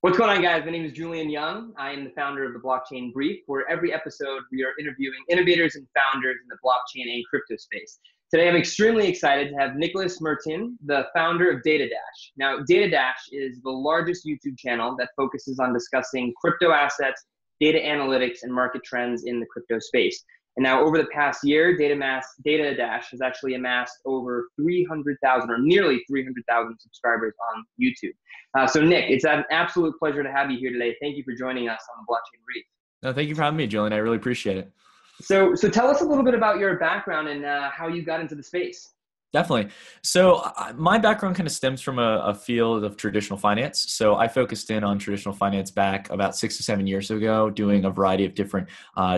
What's going on, guys? My name is Julian Young. I am the founder of the Blockchain Brief, where every episode we are interviewing innovators and founders in the blockchain and crypto space. Today, I'm extremely excited to have Nicholas Mertin, the founder of DataDash. Now, DataDash is the largest YouTube channel that focuses on discussing crypto assets, data analytics, and market trends in the crypto space. And now, over the past year, DataDash has actually amassed over 300,000 or nearly 300,000 subscribers on YouTube. So Nick, it's an absolute pleasure to have you here today. Thank you for joining us on the Blockchain Brief. No, thank you for having me, Julian. I really appreciate it. So tell us a little bit about your background and how you got into the space. Definitely. So my background kind of stems from a field of traditional finance. So I focused in on traditional finance back about 6 to 7 years ago, doing a variety of different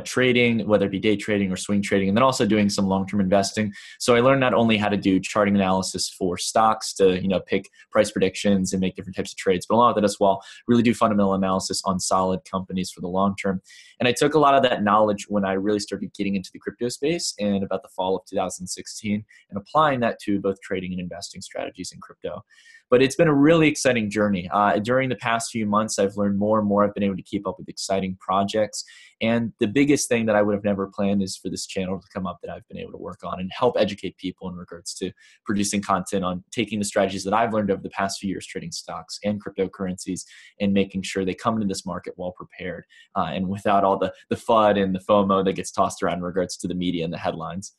trading, whether it be day trading or swing trading, and then also doing some long-term investing. So I learned not only how to do charting analysis for stocks to, pick price predictions and make different types of trades, but along with it as well, really do fundamental analysis on solid companies for the long term. And I took a lot of that knowledge when I really started getting into the crypto space in about the fall of 2016 and applying that to both trading and investing strategies in crypto. But it's been a really exciting journey. During the past few months, I've learned more and more. I've been able to keep up with exciting projects. And the biggest thing that I would have never planned is for this channel to come up that I've been able to work on and help educate people in regards to producing content on taking the strategies that I've learned over the past few years trading stocks and cryptocurrencies and making sure they come into this market well prepared and without all the FUD and the FOMO that gets tossed around in regards to the media and the headlines.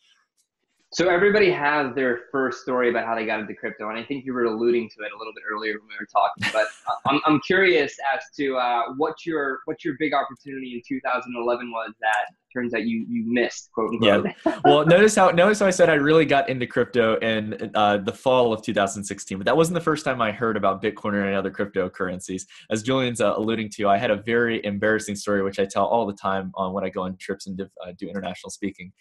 So everybody has their first story about how they got into crypto, and I think you were alluding to it a little bit earlier when we were talking. But I'm curious as to what your big opportunity in 2011 was that turns out you missed, quote unquote. Yeah. Well, notice how I said I really got into crypto in the fall of 2016, but that wasn't the first time I heard about Bitcoin or any other cryptocurrencies. As Julian's alluding to, I had a very embarrassing story which I tell all the time on when I go on trips and do international speaking.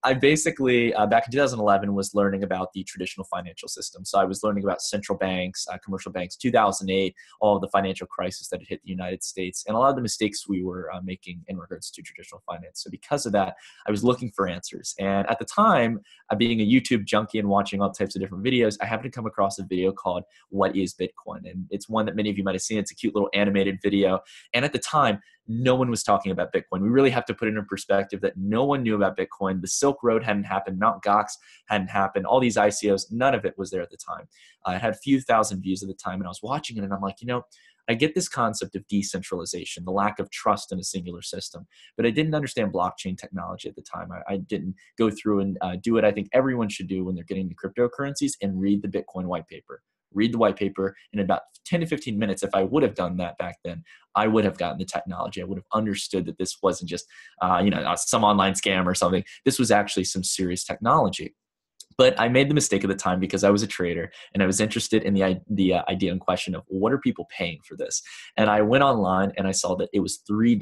I basically, back in 2011, was learning about the traditional financial system. So I was learning about central banks, commercial banks, 2008, all of the financial crisis that had hit the United States, and a lot of the mistakes we were making in regards to traditional finance. So because of that, I was looking for answers. And at the time, being a YouTube junkie and watching all types of different videos, I happened to come across a video called What is Bitcoin? And it's one that many of you might have seen. It's a cute little animated video. And at the time, no one was talking about Bitcoin. We really have to put it in perspective that no one knew about Bitcoin. The Silk Road hadn't happened. Mt. Gox hadn't happened. All these ICOs, none of it was there at the time. It had a few thousand views at the time, and I was watching it, and I'm like, I get this concept of decentralization, the lack of trust in a singular system, but I didn't understand blockchain technology at the time. I didn't go through and do what I think everyone should do when they're getting into cryptocurrencies and read the Bitcoin white paper. Read the white paper in about 10 to 15 minutes. If I would have done that back then, I would have gotten the technology. I would have understood that this wasn't just, some online scam or something. This was actually some serious technology. But I made the mistake at the time because I was a trader and I was interested in the idea in question of what are people paying for this? And I went online and I saw that it was $3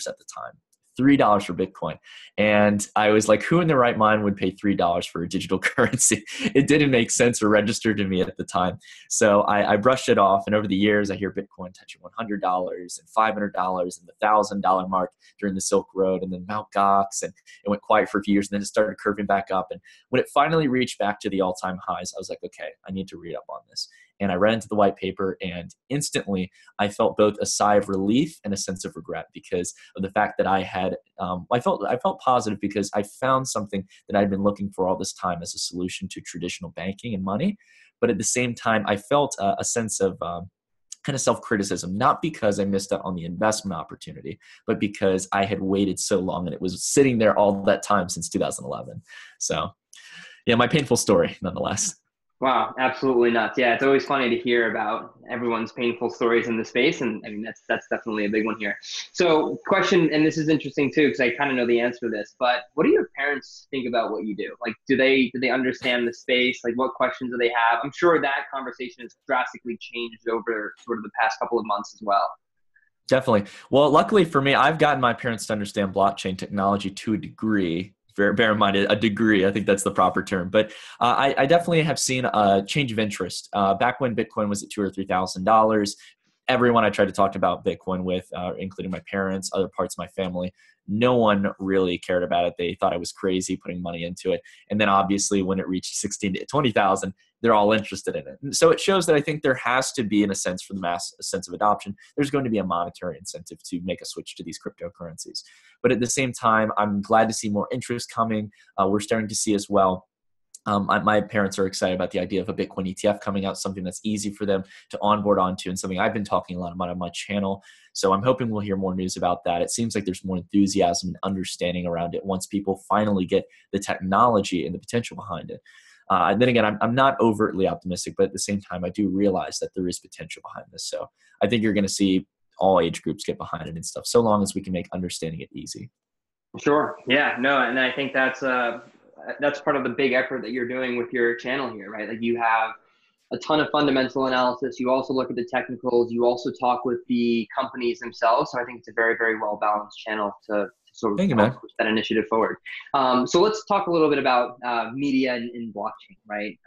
at the time. $3 for Bitcoin. And I was like, who in their right mind would pay $3 for a digital currency? It didn't make sense or register to me at the time. So I brushed it off. And over the years, I hear Bitcoin touching $100 and $500 and the $1,000 mark during the Silk Road and then Mt. Gox. And it went quiet for a few years and then it started curving back up. And when it finally reached back to the all-time highs, I was like, okay, I need to read up on this. And I read into the white paper and instantly I felt both a sigh of relief and a sense of regret because of the fact that I had, I felt positive because I found something that I'd been looking for all this time as a solution to traditional banking and money. But at the same time, I felt a sense of kind of self-criticism, not because I missed out on the investment opportunity, but because I had waited so long and it was sitting there all that time since 2011. So yeah, my painful story nonetheless. Wow, absolutely nuts. Yeah, it's always funny to hear about everyone's painful stories in the space, and I mean that's definitely a big one here. So, question, and this is interesting too because I kind of know the answer to this, but what do your parents think about what you do? Like, do they understand the space? Like, what questions do they have? I'm sure that conversation has drastically changed over sort of the past couple of months as well. Definitely. Well, luckily for me, I've gotten my parents to understand blockchain technology to a degree. Bear in mind a degree. I think that's the proper term. But I definitely have seen a change of interest. Back when Bitcoin was at $2,000 or $3,000, everyone I tried to talk about Bitcoin with, including my parents, other parts of my family, no one really cared about it. They thought I was crazy putting money into it. And then obviously when it reached 16 to 20,000, they're all interested in it. And so it shows that I think there has to be, in a sense, for the mass a sense of adoption, there's going to be a monetary incentive to make a switch to these cryptocurrencies. But at the same time, I'm glad to see more interest coming. We're starting to see as well. My parents are excited about the idea of a Bitcoin ETF coming out, something that's easy for them to onboard onto, and something I've been talking a lot about on my channel. So I'm hoping we'll hear more news about that. It seems like there's more enthusiasm and understanding around it once people finally get the technology and the potential behind it. And then again, I'm not overtly optimistic, but at the same time, I do realize that there is potential behind this. So I think you're going to see all age groups get behind it and stuff, so long as we can make understanding it easy. Sure. Yeah. No. And I think that's part of the big effort that you're doing with your channel here, right? Like you have a ton of fundamental analysis. You also look at the technicals. You also talk with the companies themselves. So I think it's a very, very well balanced channel to sort of push that initiative forward. So let's talk a little bit about media in blockchain, right?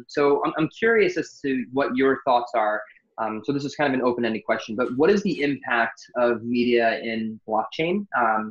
So I'm curious as to what your thoughts are. So this is kind of an open-ended question, but what is the impact of media in blockchain?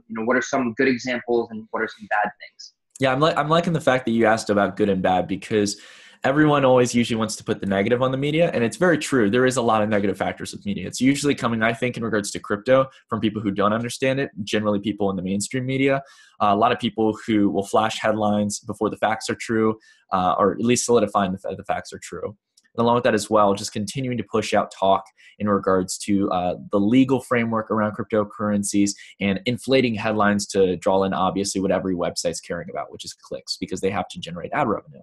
What are some good examples and what are some bad things? Yeah, I'm liking the fact that you asked about good and bad, because everyone always usually wants to put the negative on the media. And it's very true. There is a lot of negative factors with media. It's usually coming, I think, in regards to crypto from people who don't understand it, generally people in the mainstream media. A lot of people who will flash headlines before the facts are true, or at least solidifying the facts are true. And along with that as well, just continuing to push out talk in regards to the legal framework around cryptocurrencies and inflating headlines to draw in, obviously, what every website's caring about, which is clicks, because they have to generate ad revenue.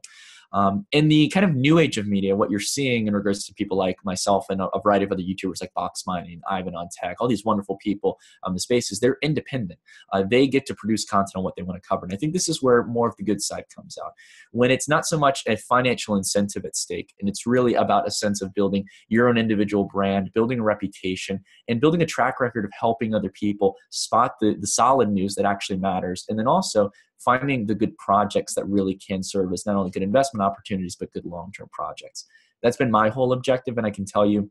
In the kind of new age of media, what you're seeing in regards to people like myself and a variety of other YouTubers like Box Mining, Ivan on Tech, all these wonderful people the spaces, they're independent. They get to produce content on what they want to cover. And I think this is where more of the good side comes out. When it's not so much a financial incentive at stake, and it's really about a sense of building your own individual brand, building a reputation, and building a track record of helping other people spot the solid news that actually matters. And then also finding the good projects that really can serve as not only good investment opportunities, but good long-term projects. That's been my whole objective. And I can tell you,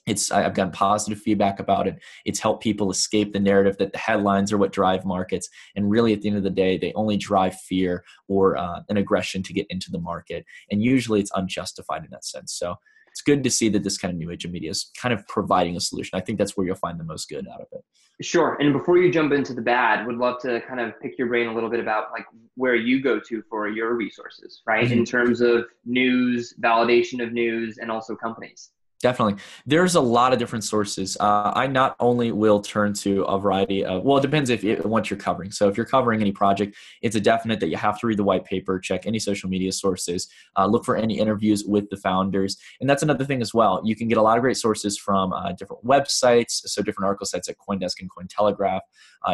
I've gotten positive feedback about it. It's helped people escape the narrative that the headlines are what drive markets. And really, at the end of the day, they only drive fear or an aggression to get into the market. And usually it's unjustified in that sense. So it's good to see that this kind of new age of media is kind of providing a solution. I think that's where you'll find the most good out of it. Sure. And before you jump into the bad, would love to kind of pick your brain a little bit about like where you go to for your resources, right? Mm-hmm. In terms of news, validation of news, and also companies. Definitely. There's a lot of different sources. I not only will turn to a variety of, well, it depends what you're covering. So if you're covering any project, it's a definite that you have to read the white paper, check any social media sources, look for any interviews with the founders. And that's another thing as well. You can get a lot of great sources from different websites, so different article sites like CoinDesk and Cointelegraph.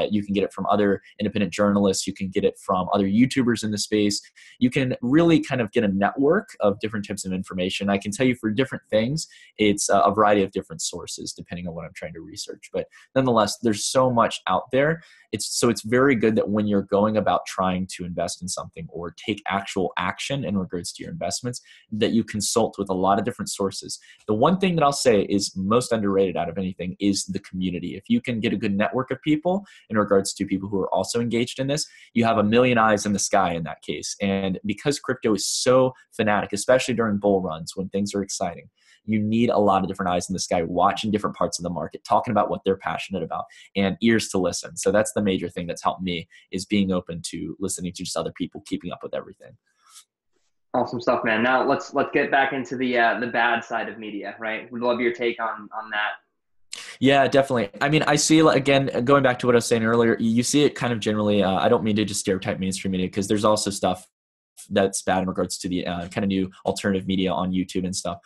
You can get it from other independent journalists. You can get it from other YouTubers in the space. You can really kind of get a network of different types of information. I can tell you for different things, it's a variety of different sources depending on what I'm trying to research. But nonetheless, there's so much out there. It's very good that when you're going about trying to invest in something or take actual action in regards to your investments, that you consult with a lot of different sources. The one thing that I'll say is most underrated out of anything is the community. If you can get a good network of people in regards to people who are also engaged in this, you have a million eyes in the sky in that case. And because crypto is so fanatic, especially during bull runs when things are exciting, you need a lot of different eyes in the sky watching different parts of the market, talking about what they're passionate about, and ears to listen. So that's the major thing that's helped me, is being open to listening to just other people, keeping up with everything. Awesome stuff, man. Now let's get back into the bad side of media, right? We'd love your take on that. Yeah, definitely. I mean, I see, again, going back to what I was saying earlier, you see it kind of generally, I don't mean to just stereotype mainstream media, because there's also stuff that's bad in regards to the kind of new alternative media on YouTube and stuff.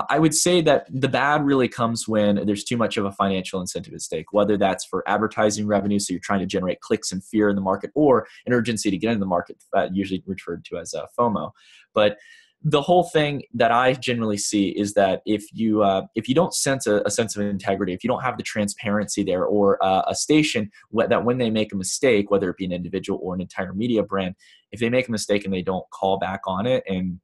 I would say that the bad really comes when there's too much of a financial incentive at stake, whether that's for advertising revenue, so you're trying to generate clicks and fear in the market, or an urgency to get into the market, usually referred to as FOMO. But the whole thing that I generally see is that if you don't sense a sense of integrity, if you don't have the transparency there, or a station that when they make a mistake, whether it be an individual or an entire media brand, if they make a mistake and they don't call back on it and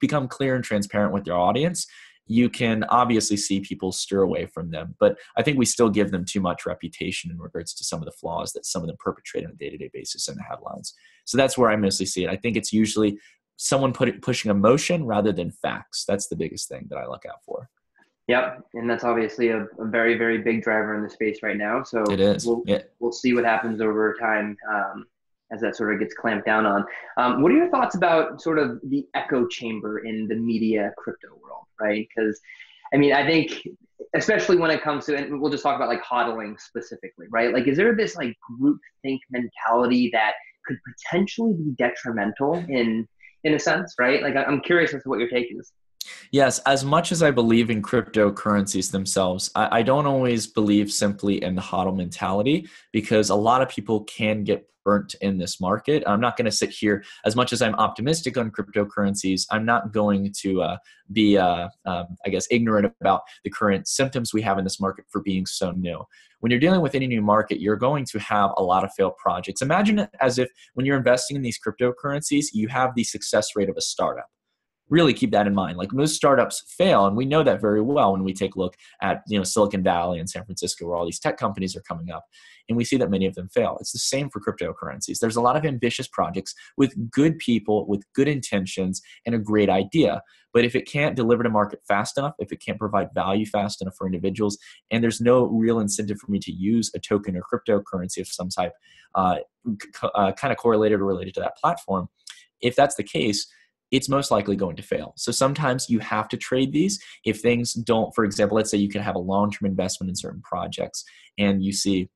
become clear and transparent with their audience, you can obviously see people stir away from them. But I think we still give them too much reputation in regards to some of the flaws that some of them perpetrate on a day-to-day basis in the headlines. So that's where I mostly see it. I think it's usually someone pushing emotion rather than facts. That's the biggest thing that I look out for. Yep, and that's obviously a very, very big driver in the space right now. So it is. We'll see what happens over time as that sort of gets clamped down on. What are your thoughts about sort of the echo chamber in the media crypto world, right? Because, I mean, I think especially when it comes to, and we'll just talk about like hodling specifically, right? Like, is there this like groupthink mentality that could potentially be detrimental in a sense, right? Like, I'm curious as to what your take is. Yes, as much as I believe in cryptocurrencies themselves, I don't always believe simply in the hodl mentality, because a lot of people can get burnt in this market. I'm not going to sit here, as much as I'm optimistic on cryptocurrencies, I'm not going to be, I guess, ignorant about the current symptoms we have in this market for being so new. When you're dealing with any new market, you're going to have a lot of failed projects. Imagine it as if when you're investing in these cryptocurrencies, you have the success rate of a startup. Really keep that in mind. Like, most startups fail, and we know that very well when we take a look at Silicon Valley and San Francisco, where all these tech companies are coming up, and we see that many of them fail. It's the same for cryptocurrencies. There's a lot of ambitious projects with good people, with good intentions, and a great idea. But if it can't deliver to market fast enough, if it can't provide value fast enough for individuals, and there's no real incentive for me to use a token or cryptocurrency of some type kind of correlated or related to that platform, if that's the case, it's most likely going to fail. So sometimes you have to trade these. If things don't, for example, let's say you can have a long-term investment in certain projects and you see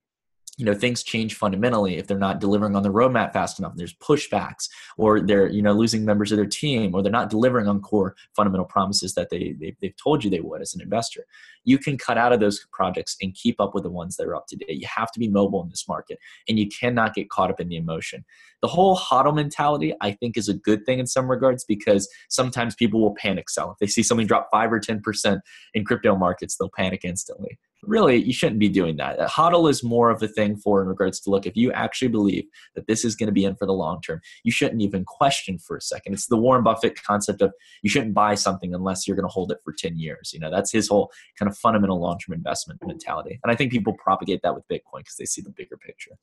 things change fundamentally. If they're not delivering on the roadmap fast enough, there's pushbacks, or they're losing members of their team, or they're not delivering on core fundamental promises that they've told you they would as an investor. You can cut out of those projects and keep up with the ones that are up to date. You have to be mobile in this market, and you cannot get caught up in the emotion. The whole hodl mentality, I think, is a good thing in some regards, because sometimes people will panic sell. If they see something drop 5 or 10% in crypto markets, they'll panic instantly. Really, you shouldn't be doing that. HODL is more of a thing for in regards to, look, if you actually believe that this is going to be in for the long term, you shouldn't even question for a second. It's the Warren Buffett concept of you shouldn't buy something unless you're going to hold it for 10 years. That's his whole kind of fundamental long-term investment mentality. And I think people propagate that with Bitcoin because they see the bigger picture.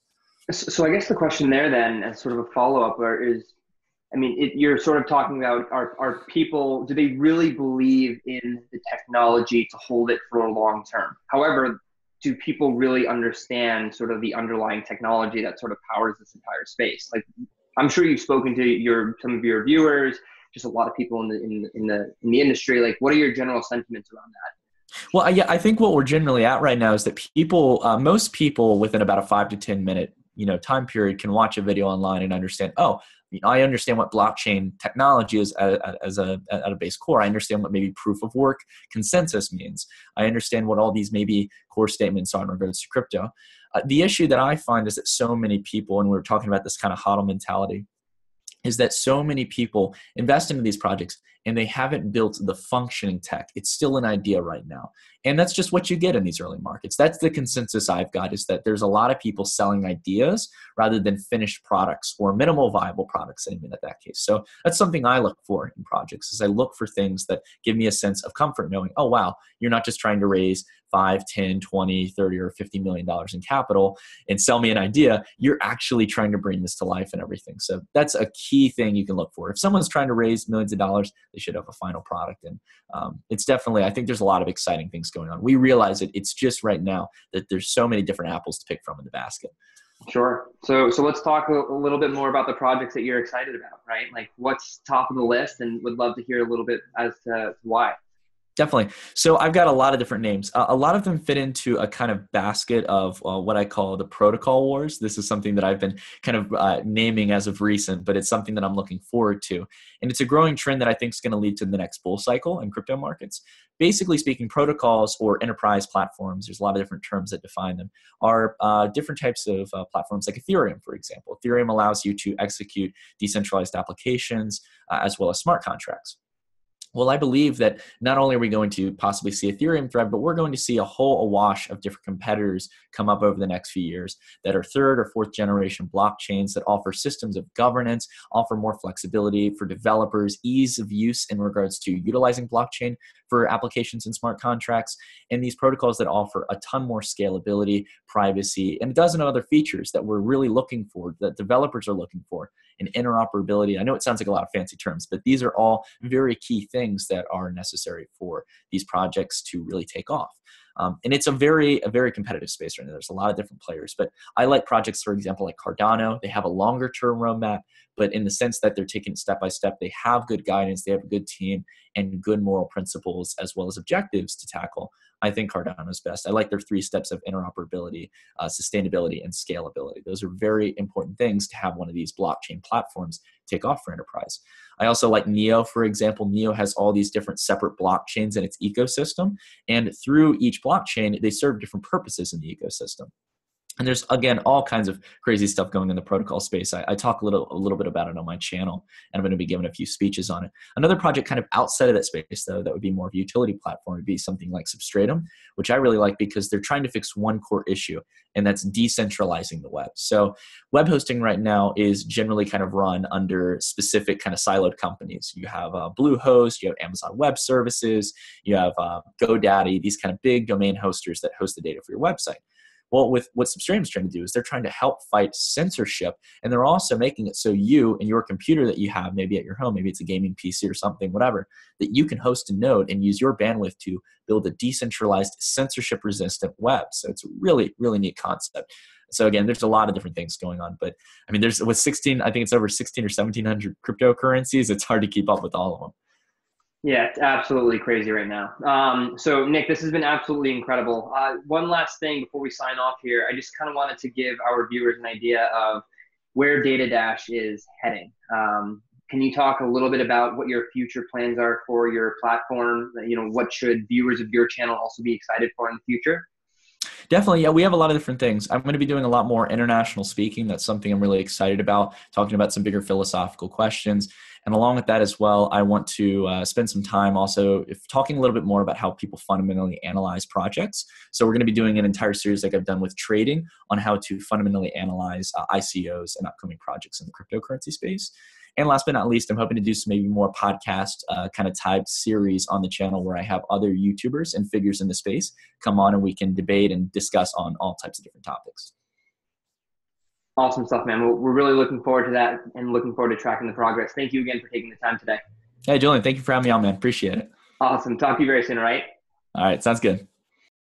So I guess the question there then, as sort of a follow-up, is, you're sort of talking about are people, do they really believe in the technology to hold it for a long term? However, do people really understand sort of the underlying technology that sort of powers this entire space? Like, I'm sure you've spoken to some of your viewers, just a lot of people in the industry. Like, what are your general sentiments around that? Well, yeah, I think what we're generally at right now is that most people within about a 5 to 10 minute time period can watch a video online and understand, I understand what blockchain technology is at a base core. I understand what maybe proof of work consensus means. I understand what all these maybe core statements are in regards to crypto. The issue that I find is that so many people, and we're talking about this kind of hodl mentality, is that so many people invest into these projects and they haven't built the functioning tech. It's still an idea right now. And that's just what you get in these early markets. That's the consensus I've got, is that there's a lot of people selling ideas rather than finished products or minimal viable products in that case. So that's something I look for in projects, is I look for things that give me a sense of comfort knowing, oh, wow, you're not just trying to raise 5, 10, 20, 30, or $50 million in capital and sell me an idea. You're actually trying to bring this to life and everything. So that's a key thing you can look for. If someone's trying to raise millions of dollars, they should have a final product. And it's definitely, I think there's a lot of exciting things going on. We realize it. It's just right now that there's so many different apples to pick from in the basket. Sure. So let's talk a little bit more about the projects that you're excited about, right? Like, what's top of the list, and would love to hear a little bit as to why. Definitely. So I've got a lot of different names. A lot of them fit into a kind of basket of what I call the protocol wars. This is something that I've been kind of naming as of recent, but it's something that I'm looking forward to. And it's a growing trend that I think is going to lead to the next bull cycle in crypto markets. Basically speaking, protocols or enterprise platforms, there's a lot of different terms that define them, are different types of platforms like Ethereum, for example. Ethereum allows you to execute decentralized applications as well as smart contracts. Well, I believe that not only are we going to possibly see Ethereum thrive, but we're going to see a whole awash of different competitors come up over the next few years that are 3rd or 4th generation blockchains that offer systems of governance, offer more flexibility for developers, ease of use in regards to utilizing blockchain for applications and smart contracts, and these protocols that offer a ton more scalability, privacy, and a dozen other features that we're really looking for, that developers are looking for, and interoperability. I know it sounds like a lot of fancy terms, but these are all very key things that are necessary for these projects to really take off. And it's a very competitive space right now. There's a lot of different players, but I like projects, for example, like Cardano. They have a longer term roadmap, but in the sense that they're taking it step by step, they have good guidance, they have a good team, and good moral principles as well as objectives to tackle. I think Cardano is best. I like their 3 steps of interoperability, sustainability, and scalability. Those are very important things to have one of these blockchain platforms take off for enterprise. I also like Neo, for example. Neo has all these different separate blockchains in its ecosystem, and through each blockchain, they serve different purposes in the ecosystem. And there's, again, all kinds of crazy stuff going in the protocol space. I talk a little bit about it on my channel, and I'm going to be giving a few speeches on it. Another project kind of outside of that space, though, that would be more of a utility platform would be something like Substratum, which I really like because they're trying to fix one core issue, and that's decentralizing the web. So web hosting right now is generally kind of run under specific kind of siloed companies. You have Bluehost, you have Amazon Web Services, you have GoDaddy, these kind of big domain hosters that host the data for your website. Well, with what Substratum is trying to do is they're trying to help fight censorship, and they're also making it so you and your computer that you have, maybe at your home, maybe it's a gaming PC or something, whatever, that you can host a node and use your bandwidth to build a decentralized, censorship-resistant web. So it's a really, really neat concept. So again, there's a lot of different things going on, but I mean, there's with 16, I think it's over 16 or 1700 cryptocurrencies. It's hard to keep up with all of them. Yeah, it's absolutely crazy right now. So Nick, this has been absolutely incredible. One last thing before we sign off here, I just kind of wanted to give our viewers an idea of where DataDash is heading. Can you talk a little bit about what your future plans are for your platform? You know, what should viewers of your channel also be excited for in the future? Definitely, yeah, we have a lot of different things. I'm going to be doing a lot more international speaking. That's something I'm really excited about, talking about some bigger philosophical questions. And along with that as well, I want to spend some time also talking a little bit more about how people fundamentally analyze projects. So we're going to be doing an entire series like I've done with trading on how to fundamentally analyze ICOs and upcoming projects in the cryptocurrency space. And last but not least, I'm hoping to do some maybe more podcast kind of type series on the channel where I have other YouTubers and figures in the space come on and we can debate and discuss on all types of different topics. Awesome stuff, man. We're really looking forward to that and looking forward to tracking the progress. Thank you again for taking the time today. Hey, Julian, thank you for having me on, man. Appreciate it. Awesome. Talk to you very soon, all right? All right, sounds good.